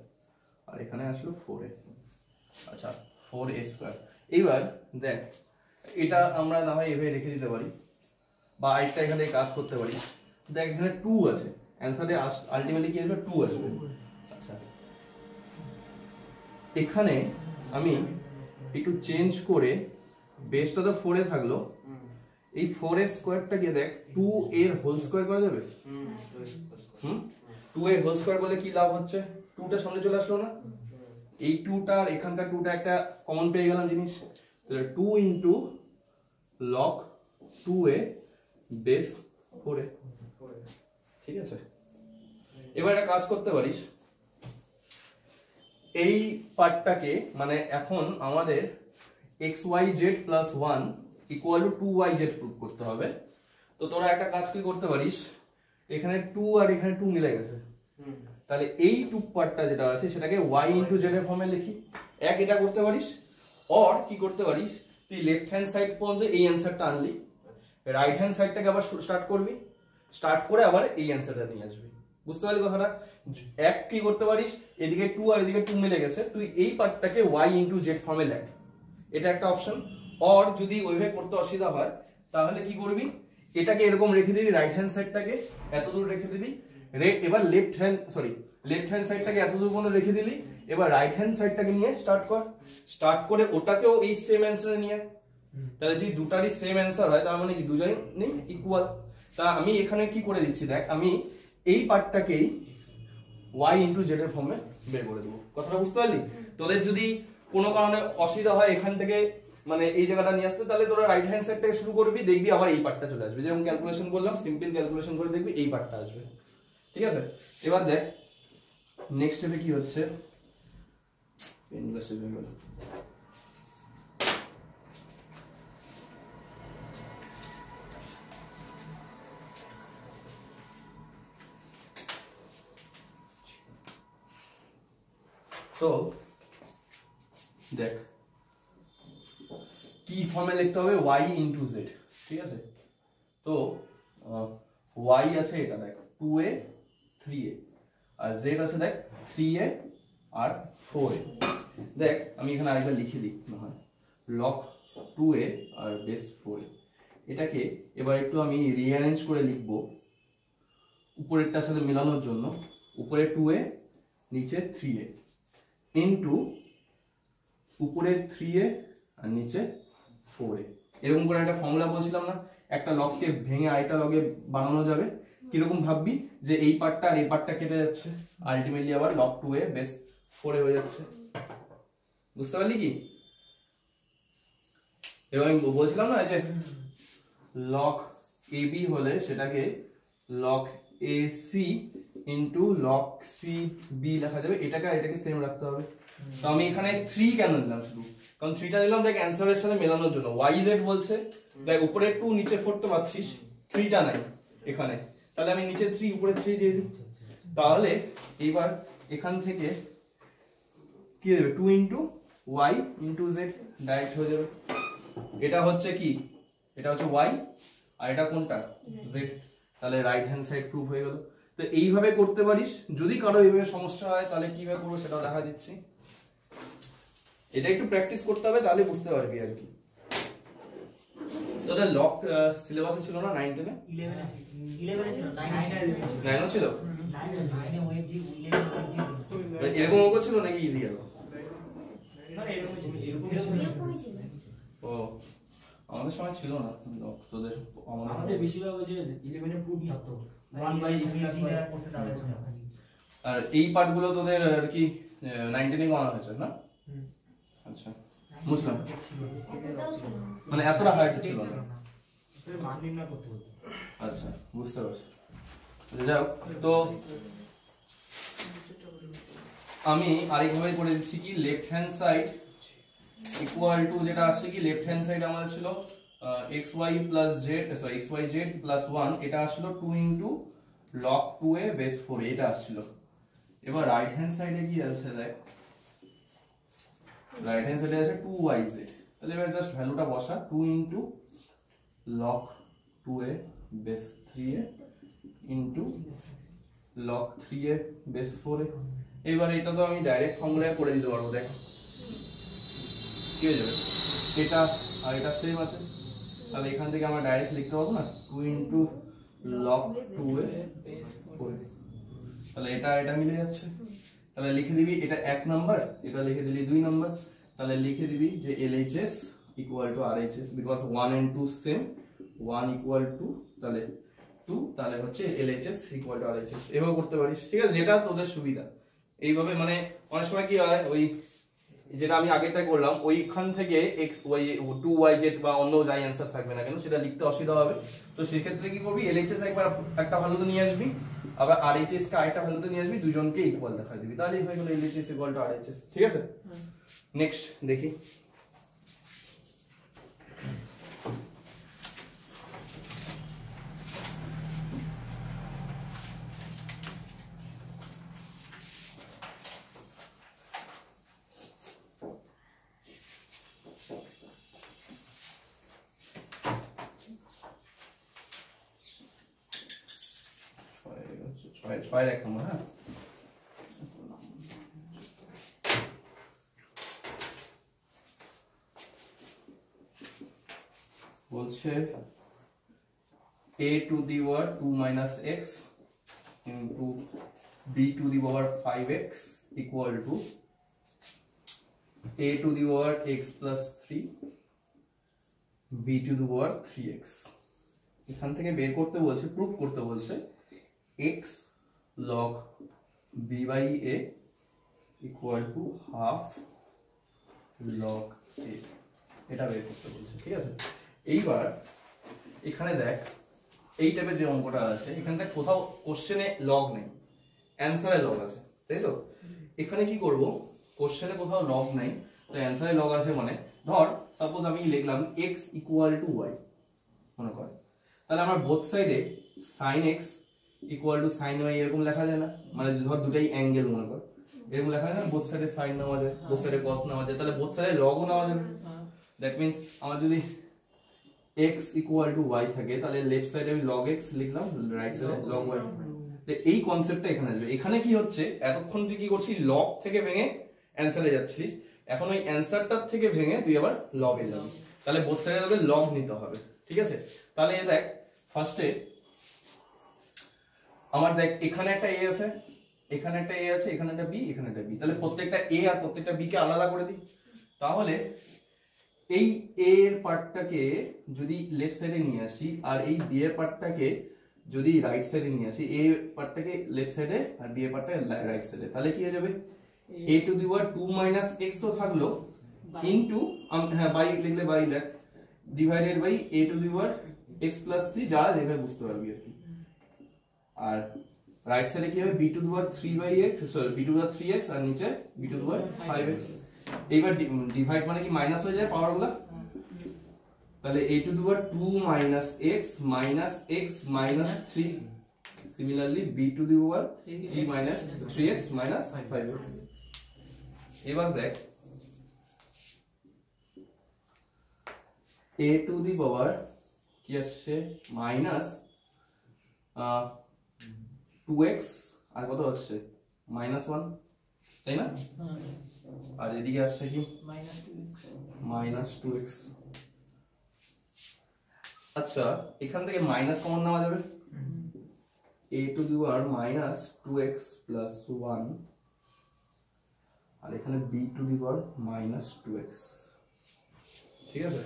আর এখানে আসলো 4a। আচ্ছা 4a²। এইবার দেখ এটা আমরা না হয় এভাবে রেখে দিতে পারি, বা আরেকটা এখানে কাজ করতে পারি। দেখ এখানে 2 আছে, অ্যানসারে আলটিমেটলি কি আসবে 2 আসবে। আচ্ছা এখানে আমি একটু চেঞ্জ করে, বেসটা তো 4a থাকলো, এই 4a² কে দেখ 2a এর হোল স্কয়ার করা যাবে। 2a হোল স্কয়ার করলে কি লাভ হচ্ছে, 2টা সামনে চলে আসলো না, এই 2টা আর এখানকার 2টা একটা কমন পেয়ে গেলাম জিনিস। তাহলে 2 * log 2a বেস 4a, ঠিক আছে। এবার একটা কাজ করতে পারিস, এই পার্টটাকে মানে এখন আমাদের xyz plus 1 equal to 2yz prove করতে হবে। তো তোরা একটা কাজ কি করতে পারিস, এখানে 2 আর এখানে 2 মিলে গেছে, তাহলে এই 2 পার্টটা যেটা আছে সেটাকে y * z এর ফর্মে লিখি। এক এটা করতে পারিস, অর কি করতে পারিস, তুই লেফট হ্যান্ড সাইড পর্যন্ত এই অ্যানসারটা আনলি, রাইট হ্যান্ড সাইডটাকে আবার স্টার্ট করবি, স্টার্ট করে আবার এই অ্যানসারটা নিয়ে আসবি। বুঝতে পারলি কথাটা? এক কি করতে পারিস, এদিকে 2 আর এদিকে 2 মিলে গেছে, তুই এই পার্টটাকে y * z ফর্মে লেখ, এটা একটা অপশন। অর যদি ওইভাবে করতে অসুবিধা হয় তাহলে কি করবি, এটাকে এরকম রেখে দিবি, রাইট হ্যান্ড সাইডটাকে এত দূর রেখে দিবি, এবার লেফট হ্যান্ড সাইডটাকে এত দূর পর্যন্ত রেখে দিলি, এবার রাইট হ্যান্ড সাইডটাকে নিয়ে স্টার্ট করে ওটাকেও এই সেম অ্যানসারে নিয়ে। তাহলে যদি দুটারই সেম অ্যানসার হয় তার মানে কি দুজনেই ইকুয়াল। তা আমি এখানে কি করে দিচ্ছি দেখ, আমি এই পার্টটাকেই y ইন্টু জেড এর ফর্মে বের করে দেবো। কথাটা বুঝতে পারলি? তোদের যদি কোনো কারণে অসুবিধা হয় এখান থেকে মানে এই জায়গাটা নিয়ে আসতে, তাহলে তোরা রাইট হ্যান্ড সাইড থেকে শুরু করবি, দেখবি আবার এই পার্টটা চলে আসবে। যেরকম ক্যালকুলেশন করলাম, সিম্পল ক্যালকুলেশন করে দেখবি এই পার্টটা আসবে। ঠিক আছে, এবার দেখ নেক্সট স্টেপে কি হচ্ছে। পেনগুলো শেষ হয়ে গেল। তো দেখ কি ফর্মে লিখতে হবে, y ইন্টু জেড। ঠিক আছে, তো y আছে এটা দেখ 2a 3a, আর z আছে দেখ 3a আর 4a। দেখ আমি এখানে আরেকবার লিখে দিই না হয়, log 2a আর বেস 4a। এটাকে এবার একটু আমি রিঅ্যারেঞ্জ করে লিখবো উপরেরটার সাথে মেলানোর জন্য। উপরে 2a নিচে 3a ইন্টু উপরে 3a আর নিচে 4a। এরকম করে একটা ফর্মুলা বলছিলাম না, একটা লগকে ভেঙে আরেকটা লগে বানানো যাবে। কিরকম ভাববি যে এই পার্টটা আর এই পার্টটা কেটে যাচ্ছে, আলটিমেটলি আবার log 2a বেস 4a হয়ে যাচ্ছে। বুঝতে পারলি কি? এবার আমি বলছিলাম না যে log ab হলে সেটাকে log ac into log cb লেখা যাবে। এটাকে আর এটাকে সেম রাখতে হবে। তো আমি এখানে 3 কেন নিলাম শুধু, কারণ 3টা নিলাম দেখ অ্যানসারের সাথে মেলানোর জন্য। yz বলছে দেখ উপরে 2 নিচে 4 তো পাচ্ছিস, 3টা নাই এখানে, তাহলে আমি নিচে 3 উপরে 3 দিয়ে দিই। তাহলে এইবার এখান থেকে কি দেবে, 2 into y into z direct হয়ে যাবে। এটা হচ্ছে কি, এটা হচ্ছে y আর এটা কোনটা z। তাহলে রাইট হ্যান্ড সাইড প্রুফ হয়ে গেল। তো এইভাবে করতে পারিস। যদি কারো এইভাবে সমস্যা হয় তাহলে কিভাবে করবো সেটাও দেখা দিচ্ছি। এটা একটু প্র্যাকটিস করতে হবে, তাহলে বুঝতে পারবি আর কি। তোদের লক সিলেবাসে ছিল না 9 10 এ? 11 ছিল, 9 ছিল। 9 এ ওয়েব জি 11 এরকম অঙ্ক ছিল নাকি ইজি এলো? এরকমই ছিল। ও আমাদের সময় ছিল না লক, তোদের আমাদের বেশিরভাগ ওই যে 11 এ প্রুফ থাকতো 1 বাই x প্লাস y করতে দাঁড়ায় ছিল। আর এই পার্টগুলো তোদের আর কি 9 10 এ করা হয়েছে না? আচ্ছা বুঝলাম, এতটাও ছিল না। মানে এতটা হার্ড ছিল না। মান নির্ণয় করতে হতো। আচ্ছা বুঝতে পারছি। যাও তো আমি আরেকভাবে করে দিচ্ছি কি, left hand side equal to যেটা আসছে কি, লেফট হ্যান্ড সাইড আমাদের ছিল xy plus z, sorry xyz plus 1, এটা আসছিল 2 into log 2a base 4a, এটা আসছিল। এবার রাইট হ্যান্ড সাইডে কি আছে দেখ, রাইট হ্যান্ড সাইডে আছে 2yz। তাহলে এবার জাস্ট ভ্যালুটা বসা, 2 into log 2a base 3a into log 3a base 4a। এবার এটা তো আমি ডাইরেক্ট ফর্মুলায় করে দিতে পারবো। দেখ কি হয়ে যাবে, এটা আর এটা সেম আছে, তাহলে এখান থেকে আমরা ডাইরেক্ট লিখতে পারবো না, 2 into log 2a base 4a। তাহলে এটা মিলে যাচ্ছে। তাহলে লিখে দিবি এটা 1 নাম্বার, এটা লিখে দিলি 2 নাম্বার। তাহলে লিখে দিবি যে LHS equal to RHS, because 1 and 2 same, 1 equal to তাহলে 2, তাহলে হচ্ছে LHS ইকুয়াল টু RHS। এভাবে করতে পারিস, ঠিক আছে, যেটা তোদের সুবিধা। এইভাবে মানে অনেক সময় কি হয়, ওই যেটা আমি আগেরটা করলাম ওইখান থেকে x y 2yz বা অন্য যাই অ্যান্সার থাকবে না কেন সেটা লিখতে অসুবিধা হবে। তো সেক্ষেত্রে কি করবি, LHS একবার একটা ভ্যালুতে নিয়ে আসবি, আবার RHS কে আরেকটা ভ্যালুতে নিয়ে আসবি, দুজনকে ইকুয়াল দেখাই দিবি, তাহলেই হয়ে গেল LHS ইকুয়াল টু RHS। ঠিক আছে, নেক্সট দেখি। ছয় এক নম্বর, হ্যাঁ বলছে a to the power 2 minus x into b to the power 5x equal to a to the power x plus 3 b to the power 3x। এখান থেকে বের করতে বলছে, প্রুফ করতে বলছে x log B by A equal to half log A, এটা বের করতে বলছে। ঠিক আছে, এইবার এখানে দেখ এই টাইপের যে অঙ্কটা আছে এখানে দেখ কোথাও কোশ্চেনে লগ নেই, অ্যান্সারে লগ আছে, তাই তো? এখানে কি করব, কোশ্চেনে কোথাও লগ নাই তো অ্যান্সারে লগ আছে, মানে ধর সাপোজ আমি লিখলাম x ইকুয়াল টু y, মনে কর, তাহলে আমার বোথ সাইডে sin x equal two sin y এরকম লেখা যায় না? মানে ধর দুটাই অ্যাঙ্গেল মনে কর, এরকম লেখা যায় না? বোথ সাইডে sin নেওয়া যায়, বোথ সাইডে cos নেওয়া যায়, তাহলে বোথ সাইডে লগও নেওয়া যাবে। দ্যাট মিন্স আমার যদি x ইকুয়াল টু y থাকে তাহলে লেফট সাইডে আমি log x লিখলাম, রাইট সাইডে log y। তো এই কনসেপ্টটা এখানে আসবে। এখানে কি হচ্ছে, এতক্ষণ তুই কি করছিস, লগ থেকে ভেঙে অ্যানসারে যাচ্ছিস, এখন ওই অ্যানসারটার থেকে ভেঙে তুই আবার লগে যাবি, তাহলে বোথ সাইডে তোকে লগ নিতে হবে। ঠিক আছে, তাহলে এই দেখ ফার্স্টে আমার দেখ এখানে একটা a আছে, এখানে একটা a আছে, এখানে একটা b, এখানে একটা b, তাহলে প্রত্যেকটা a আর প্রত্যেকটা b কে আলাদা করে দিই। তাহলে এই a এর পার্টটাকে যদি লেফট সাইডে নিয়ে আসি আর এই b এর পার্টটাকে যদি রাইট সাইডে নিয়ে আসি, a পার্টটাকে লেফট সাইডে আর b এর পার্টটাকে রাইট সাইডে, তাহলে কি হয়ে যাবে, a to the power 2 - x তো থাকলো ইনটু, হ্যাঁ বাই লিখলে বাই লেখ, divided by a to the power x + 3, যারা যেভাবে বুঝতে পারবি আর কি। আর রাইট সাইডে কি হবে, b two the power 3/x, sorry b two the power 3x আর নিচে b two the power 5x। এইবার ডিভাইড মানে কি মাইনাস হয়ে যায় পাওয়ারগুলো, তাহলে a to the power 2 - x minus x minus 3, similarly b to the power 3 minus 3x minus 5x। এবার দেখ a to the power কি আসছে minus 2x আর কত আসছে -1, তাই না? আর এদিকে আসছে কি -2x। আচ্ছা, এখান থেকে মাইনাস কমন নেওয়া যাবে, a to the power -2x plus 1 আর এখানে b to the power -2x। ঠিক আছে,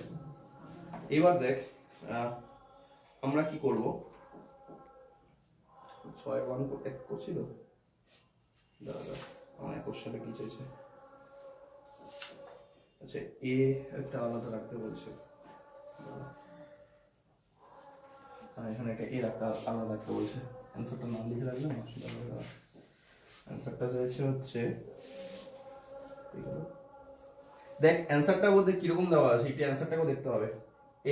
এবার দেখ আমরা কি করব, 6 1 করছি তো, দাঁড়া আমার কোশ্চেনটা কি চাইছে, আচ্ছা a একটা আলাদা রাখতে বলছে, এখানে একটা a রাখতে আলাদা রাখতে বলছে, অ্যানসারটা নাম লিখে রাখলাম, অসুবিধা হবে না। অ্যানসারটা চাইছে হচ্ছে, দেখ অ্যানসারটা বলতে কিরকম দেওয়া আছে, এটা অ্যানসারটাকেও দেখতে হবে,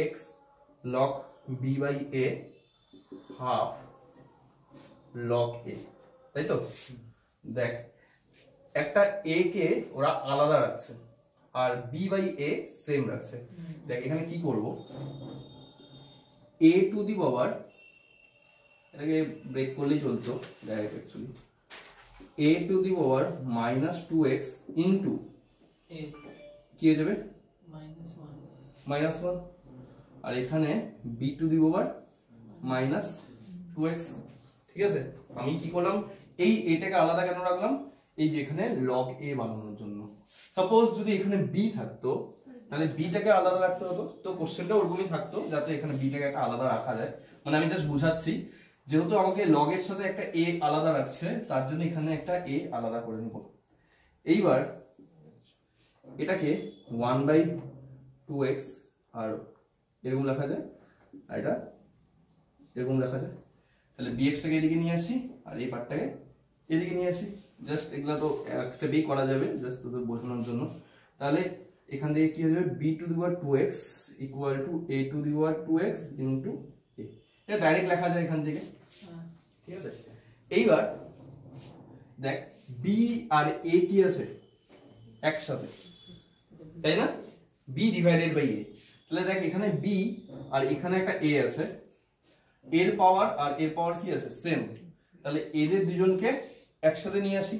x log b by a half log a, তাই তো? দেখ একটা a কে ওরা আলাদা রাখছে আর b by a সেম রাখছে। দেখ এখানে কি করব, a টু দি পাওয়ার, এটাকে ব্রেক করলেই চলতো direct, actually a to the power -2x into কি হয়ে যাবে -1, আর এখানে b two the power -2x। ঠিক আছে, আমি কি করলাম, এই এটাকে আলাদা কেন রাখলাম, এই যে এখানে log a বানানোর জন্য। সাপোজ যদি এখানে b থাকতো তাহলে b টাকে আলাদা রাখতে হতো, তো কোশ্চেনটা ওরকমই থাকতো যাতে এখানে b টাকে একটা আলাদা রাখা যায়, মানে আমি জাস্ট বুঝাচ্ছি, যেহেতু আমাকে log এর সাথে একটা a আলাদা রাখছে তার জন্য এখানে একটা a আলাদা করে নেব। এইবার এটাকে 1/2x আর এরকম লেখা যায়, আর এটা এরকম লেখা যায়, তাহলে bx টাকে এদিকে নিয়ে আসি আর এই পার্টটাকে এদিকে নিয়ে আসি, জাস্ট এগুলা তো এক স্টেপেই করা যাবে, জাস্ট তোদের বোঝানোর জন্য। তাহলে এখান থেকে কি হয়ে যাবে, b two the power 2x equal to a to the power 2x into a, এটা ডাইরেক্ট লেখা যায় এখান থেকে। ঠিক আছে, এইবার দেখ b আর a কি আছে একসাথে, তাই না? b ডিভাইডেড বাই a, তাহলে দেখ এখানে b আর এখানে একটা a আছে, এর পাওয়ার আর এর পাওয়ার কি আছে সেম, তাহলে এদের দুজনকে একসাথে নিয়ে আসি।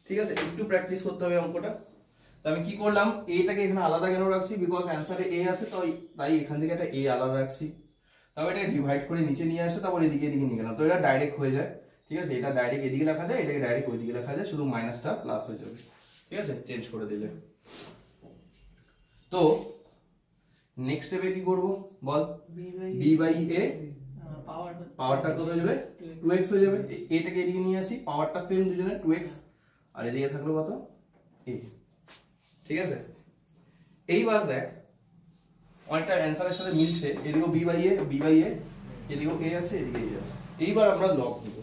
ঠিক আছে, একটু প্র্যাকটিস করতে হবে অঙ্কটা। তো আমি কি করলাম, এটাকে এখানে আলাদা কেন রাখছি, বিকজ অ্যানসারে a আছে, তো তাই এখান থেকে একটা a আলাদা রাখছি, তারপর এটাকে ডিভাইড করে নিচে নিয়ে আসে, তারপর এদিকে এদিকে নিয়ে গেলাম, তো এটা ডাইরেক্ট হয়ে যায়। ঠিক আছে, এটা ডাইরেক্ট এদিকে লেখা যায়, এটাকে ডাইরেক্ট ওইদিকে লেখা যায়, শুধু মাইনাসটা প্লাস হয়ে যাবে। ঠিক আছে, চেঞ্জ করে দিলে। তো নেক্সট স্টেপে কি করব বল, b বাই a পাওয়ারটা কত হয়ে যাবে 2x হয়ে যাবে এটাকে এদিকে নিয়ে আসি পাওয়ারটা সেম দুজনের 2x আর এদিকে থাকলো কত a ঠিক আছে এইবার দেখ অনেকটা অ্যানসারের সাথে মিলছে এদিকেও b বাই a এদিকেও a আছে এদিকে a আছে এইবার আমরা লগ নিব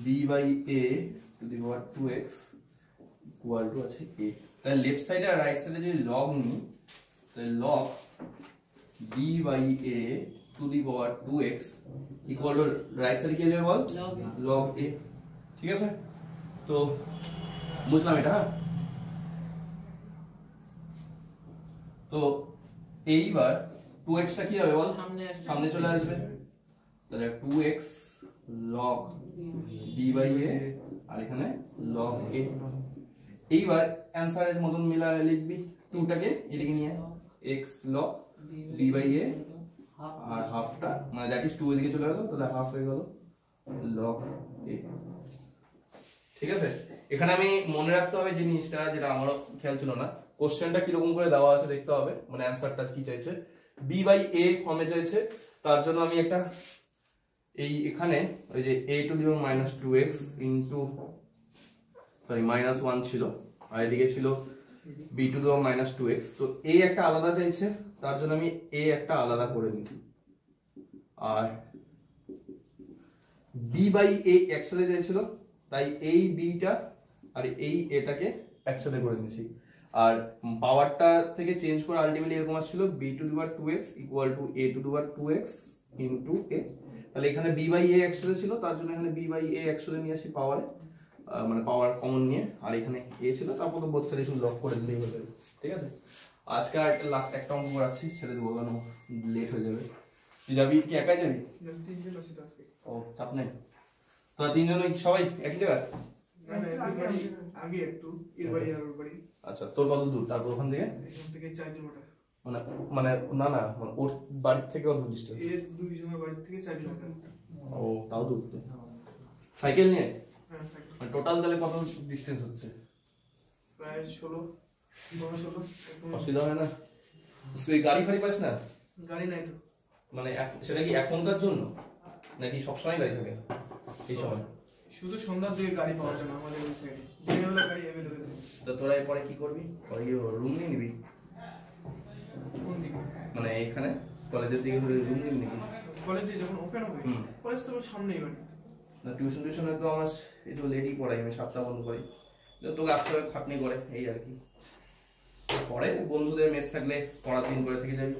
b by a to the power 2x equal to আছে a তাহলে লেফট সাইডে আর রাইট সাইডে যদি লগ নিই তাহলে log b by a to the power 2x equal to right সাইডে কি হবে বল log a ঠিক আছে তো বুঝলাম এটা হ্যাঁ তো এইবার 2x টা কি হবে বল সামনে চলে আসবে তাহলে 2x log b by a আর এখানে log a এইবার অ্যানসারের মতন মিলা লিখবি 2 টাকে এদিকে নিয়ে x log b by a আর হাফটা মানে দ্যাট ইজ 2 এদিকে চলে গেল তাহলে হাফ হয়ে গেল log a ঠিক আছে এখানে আমি মনে রাখতে হবে জিনিসটা যেটা আমারও খেয়াল ছিল না কোশ্চেনটা কি রকম করে দেওয়া আছে দেখতে হবে মানে অ্যানসারটা কি চাইছে b by a ফর্মে চাইছে তার জন্য আমি একটা এই এখানে ওই যে a to the power -2x into sorry -1 ছিল আর এদিকে ছিল b to the power -2x তো a একটা আলাদা চাইছে তার জন্য আমি a একটা আলাদা করে নিচ্ছি আর b by a একসাথে চাইছিল তাই এই b টা আর এই এটাকে একসাথে করে নিয়েছি আর পাওয়ারটা থেকে চেঞ্জ করে আলটিমেটলি এরকম আসছিল b to the power 2x equal to a to the power 2x into a তাহলে এখানে b by a একসাথে ছিল তার জন্য এখানে b by a একসাথে নিয়ে আসি পাওয়ারে মানে পাওয়ার কমন নিয়ে আর এখানে a ছিল তারপর তো বোথ সাইডে শুধু লক করে দিলেই হয়ে যাবে ঠিক আছে আজকে আর একটা লাস্ট একটা অঙ্ক করাচ্ছি ছেড়ে দেবো কারণ লেট হয়ে যাবে তুই যাবি কি একাই যাবি তিনজন আছে তো আজকে ও চাপ নেই তো তিনজন সবাই একই জায়গায় না না আগে একটু এর বাড়ি আর ওর বাড়ি আচ্ছা তোর কত দূর তারপর ওখান থেকে এখান থেকে 4 কিলোমিটার মানে মানে না না মানে ওর বাড়ি থেকে কত ডিস্টেন্স এর দুইজনের বাড়ি থেকে 4 কিলোমিটার ও তাও দূর সাইকেল নিয়ে হ্যাঁ সাইকেল মানে টোটাল তাহলে কত ডিস্টেন্স হচ্ছে প্রায় 16 অসুবিধা হয় না তুই গাড়ি ফাড়ি পাস না গাড়ি নাই তো মানে সেটা কি এখনকার জন্য নাকি সবসময় গাড়ি থাকে এই সময় শুধু সন্ধ্যার দিকে গাড়ি পাওয়া যায় না আমাদের ওই সাইডে দিনের বেলা গাড়ি অ্যাভেলেবল তো তোরা পরে কি করবি পরে কি রুম নিয়ে নিবি কোন দিকে মানে এখানে কলেজের দিকে রুম নিবি নাকি কলেজে যখন ওপেন হবে কলেজ তো সামনেই বাড়ি না টিউশন টিউশনে তো আমার একটু লেটই পড়াই আমি 7টা বন্ধ করি তোকে আসতে হবে খাটনি করে এই আর কি পরে বন্ধুদের মেস থাকলে পড়ার দিন করে থেকে যাবি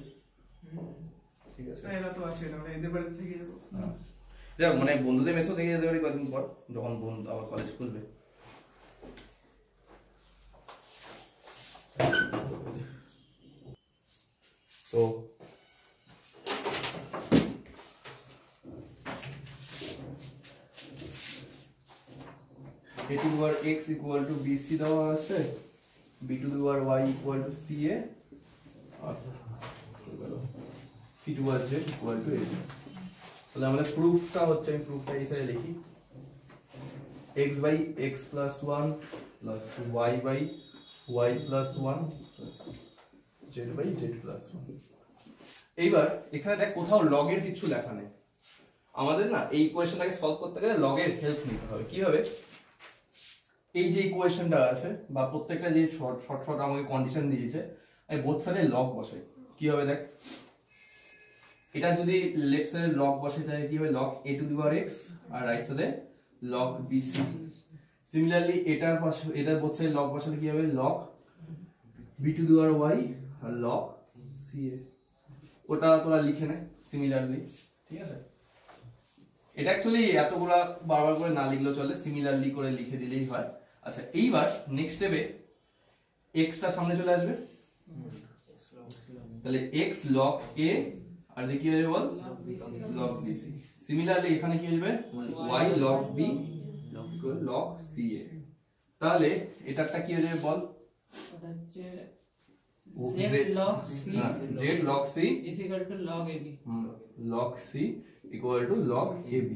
ঠিক আছে না এরা তো আছে না এদের বাড়িতে থেকে যাবো যাক মানে বন্ধুদের মেসও থেকে যেতে পারি কয়েকদিন পর যখন বন্ধু আবার কলেজ খুলবে তো a to the power x equal to bc দেওয়া আছে b to the power y equal to ca R c to the power z equal to a তাহলে আমাদের প্রুফটা হচ্ছে আমি প্রুফটা এই সাইডে লিখি x by x plus 1 plus y by y plus 1 plus z by z plus 1 এইবার এখানে দেখ কোথাও লগ এর কিছু লেখা নেই আমাদের না এই ইকুয়েশনটাকে সলভ করতে গেলে লগ এর হেল্প নিতে হবে কি হবে এই যে ইকুয়েশনটা আছে বা প্রত্যেকটা যে শর্ট আমাকে কন্ডিশন দিয়েছে আমি বোথ সাইডে লগ বসাই কি হবে দেখ এটা যদি লেফট সাইডে লগ বসাই তাহলে কি হবে log a to the power x আর রাইট সাইডে log bc সিমিলারলি এটার পাশে এটার বোথ সাইডে লগ বসালে কি হবে log b to the power y R log ca ওটা তোরা লিখে নে সিমিলারলি ঠিক আছে এটা অ্যাকচুয়ালি এতগুলা বারবার করে না লিখলেও চলে সিমিলারলি করে লিখে দিলেই হয় আচ্ছা এইবার নেক্সট স্টেপে x টা সামনে চলে আসবে তাহলে x log a আর কি হবে বল log bc সিমিলারলি এখানে কি হবে y log b log ca তাহলে এটারটা কি হয়ে যাবে বল ওটা হচ্ছে z log c z log c is equal to log ab log c equal to log ab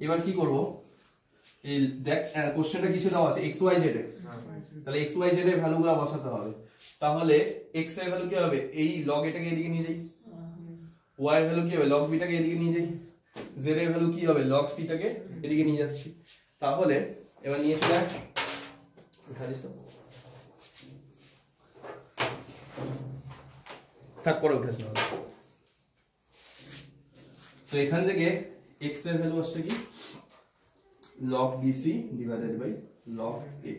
এবার কি করব এই দেখ কোশ্চেনটা কিসে দেওয়া আছে x y z এ, তাহলে x y z এর ভ্যালুগুলো বসাতে হবে। তাহলে x এর ভ্যালু কি হবে, এই log এটাকে এদিকে নিয়ে যাই, y এর ভ্যালু কি হবে log b টাকে এদিকে নিয়ে যাই, z এর ভ্যালু কি হবে log c টাকে এদিকে নিয়ে যাচ্ছি। তাহলে এবার নিয়ে চলে উঠা দিস তো, তারপরে উঠে আসবে। তো এখান থেকে x এর ভ্যালু আসছে কি log bc divided by log a,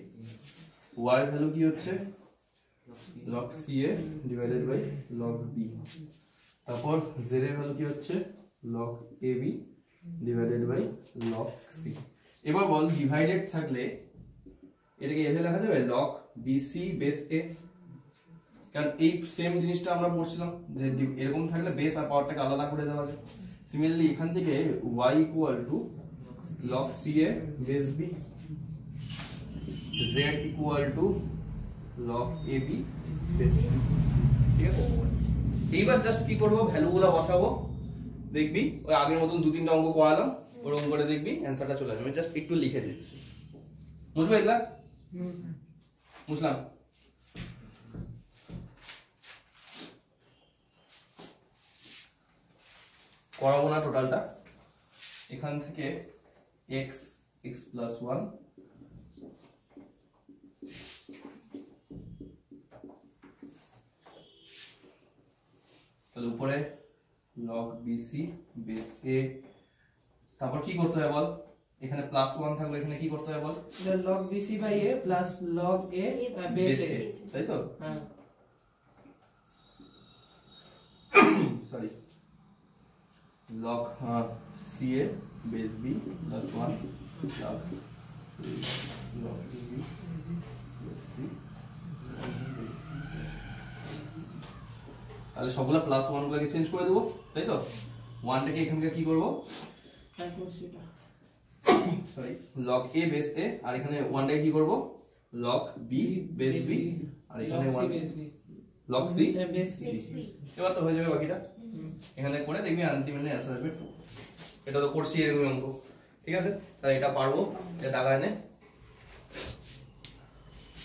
y এর ভ্যালু কি হচ্ছে log ca divided by log b, তারপর z এর ভ্যালু কি হচ্ছে log ab divided by log c। এবার বল ডিভাইডেড থাকলে এটাকে এভাবে লেখা যাবে log bc বেস a, কারণ এই সেম জিনিসটা আমরা পড়ছিলাম যে এরকম থাকলে বেস আর পাওয়ারটাকে আলাদা করে দেওয়া যায়। সিমিলারলি এখান থেকে y equal to log ca base b, z equal to log ab base c, ঠিক আছে। এইবার জাস্ট কি করব, ভ্যালুগুলো বসাবো, দেখবি ওই আগের মতন 2-3টা অঙ্ক করালাম ওরকম করে দেখবি অ্যানসারটা চলে আসবে। আমি জাস্ট একটু লিখে দিচ্ছি, বুঝবে এগুলা? বুঝলাম? করাবো না টোটালটা, এখান থেকে x x প্লাস 1 তাহলে উপরে log bc বেস a, তারপর কি করতে হবে বল, এখানে প্লাস 1 থাকলে এখানে কি করতে হবে বল, log bc by a plus log a base a, তাই তো? হ্যাঁ sorry log ca base b plus 1 plus log ab plus c, তাহলে সবগুলা প্লাস 1 গুলোকে চেঞ্জ করে দেবো, তাই তো? 1 টাকে এখানকে কি করব, তারপর সেটা sorry log a base a, আর এখানে 1 টাকে কি করব log b base b, আর এখানে log c 1 base b log c base c। এবার তো হয়ে যাবে বাকিটা, এখানে করে দেখবি আলটিমেটলি অ্যান্সার আসবে 2। এটা তো করছি এরকম অঙ্ক, ঠিক আছে? তাই এটা পারবো, এটা দাগা এনে